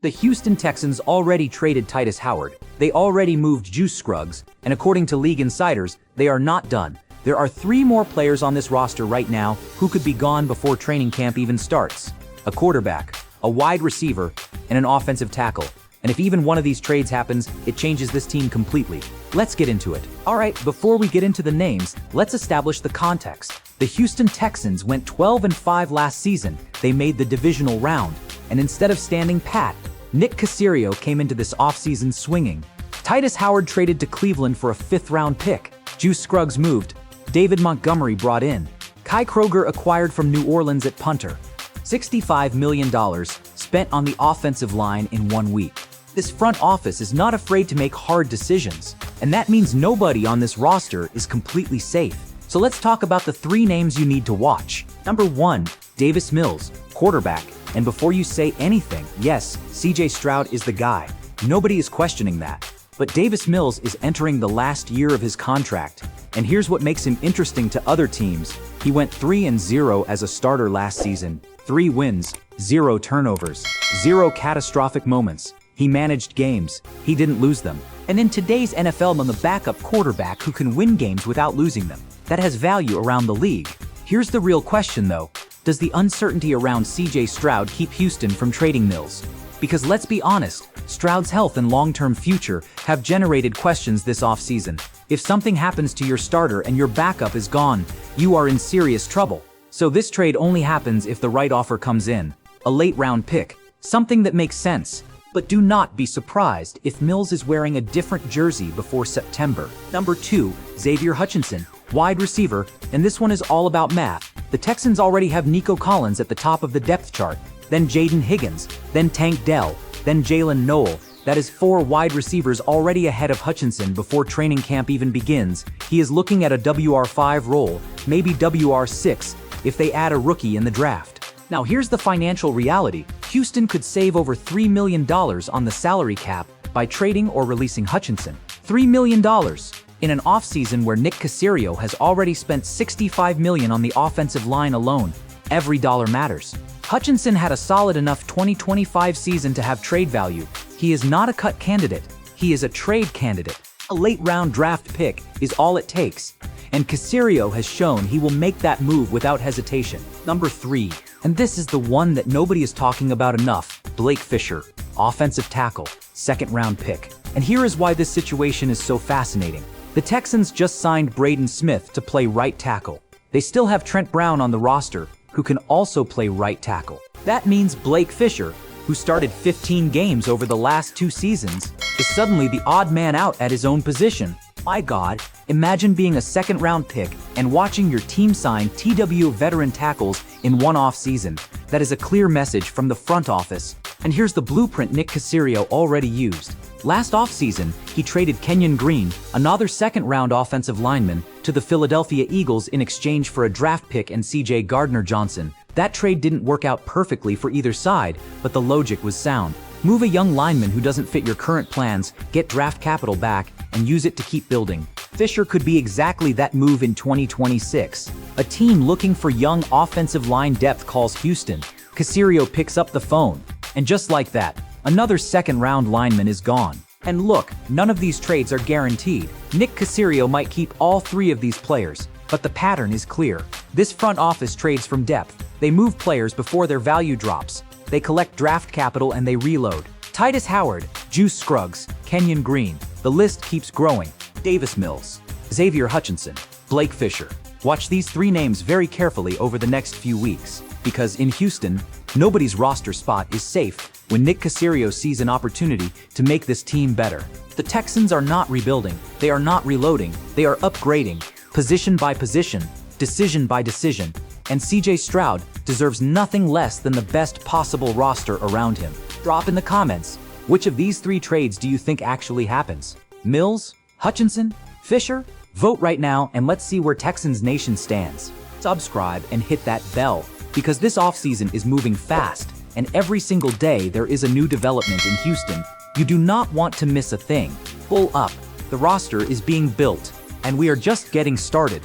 The Houston Texans already traded Titus Howard. They already moved Juice Scruggs, and according to league insiders, they are not done. There are 3 more players on this roster right now who could be gone before training camp even starts. A quarterback, a wide receiver, and an offensive tackle. And if even one of these trades happens, it changes this team completely. Let's get into it. Alright, before we get into the names, let's establish the context. The Houston Texans went 12-5 last season. They made the divisional round, and instead of standing pat, Nick Caserio came into this offseason swinging. Titus Howard traded to Cleveland for a 5th-round pick. Juice Scruggs moved. David Montgomery brought in. Kai Kroger acquired from New Orleans at punter. $65 million spent on the offensive line in 1 week. This front office is not afraid to make hard decisions, and that means nobody on this roster is completely safe. So let's talk about the 3 names you need to watch. Number 1, Davis Mills, quarterback. And before you say anything, yes, CJ Stroud is the guy. Nobody is questioning that. But Davis Mills is entering the last year of his contract. And here's what makes him interesting to other teams. He went 3-0 as a starter last season. 3 wins, 0 turnovers, 0 catastrophic moments. He managed games. He didn't lose them. And in today's NFL, I'm the backup quarterback who can win games without losing them. That has value around the league. Here's the real question though. Does the uncertainty around CJ Stroud keep Houston from trading Mills? Because let's be honest, Stroud's health and long-term future have generated questions this offseason. If something happens to your starter and your backup is gone, you are in serious trouble. So this trade only happens if the right offer comes in. A late-round pick. Something that makes sense. But do not be surprised if Mills is wearing a different jersey before September. Number 2, Xavier Hutchinson, wide receiver, and this one is all about math. The Texans already have Nico Collins at the top of the depth chart, then Jaden Higgins, then Tank Dell, then Jalen Noel. That is 4 wide receivers already ahead of Hutchinson before training camp even begins. He is looking at a WR5 role, maybe WR6, if they add a rookie in the draft. Now here's the financial reality. Houston could save over $3 million on the salary cap by trading or releasing Hutchinson. $3 million in an offseason where Nick Caserio has already spent $65 million on the offensive line alone. Every dollar matters. Hutchinson had a solid enough 2025 season to have trade value. He is not a cut candidate. He is a trade candidate. A late-round draft pick is all it takes. And Caserio has shown he will make that move without hesitation. Number 3, and this is the one that nobody is talking about enough, Blake Fisher, offensive tackle, 2nd-round pick. And here is why this situation is so fascinating. The Texans just signed Braden Smith to play right tackle. They still have Trent Brown on the roster, who can also play right tackle. That means Blake Fisher, who started 15 games over the last 2 seasons, is suddenly the odd man out at his own position. My God, imagine being a 2nd-round pick and watching your team sign TW veteran tackles in one off-season. That is a clear message from the front office. And here's the blueprint Nick Caserio already used. Last offseason, he traded Kenyon Green, another 2nd-round offensive lineman, to the Philadelphia Eagles in exchange for a draft pick and CJ Gardner-Johnson. That trade didn't work out perfectly for either side, but the logic was sound. Move a young lineman who doesn't fit your current plans, get draft capital back, and use it to keep building. Fisher could be exactly that move in 2026. A team looking for young offensive line depth calls Houston. Caserio picks up the phone. And just like that, another 2nd-round lineman is gone. And look, none of these trades are guaranteed. Nick Caserio might keep all 3 of these players, but the pattern is clear. This front office trades from depth. They move players before their value drops. They collect draft capital and they reload. Titus Howard, Juice Scruggs, Kenyon Green. The list keeps growing. Davis Mills, Xavier Hutchinson, Blake Fisher. Watch these 3 names very carefully over the next few weeks. Because in Houston, nobody's roster spot is safe when Nick Caserio sees an opportunity to make this team better. The Texans are not rebuilding, they are not reloading, they are upgrading, position by position, decision by decision, and CJ Stroud deserves nothing less than the best possible roster around him. Drop in the comments, which of these 3 trades do you think actually happens? Mills? Hutchinson? Fisher? Vote right now and let's see where Texans Nation stands. Subscribe and hit that bell, because this offseason is moving fast, and every single day there is a new development in Houston. You do not want to miss a thing. Pull up. The roster is being built, and we are just getting started.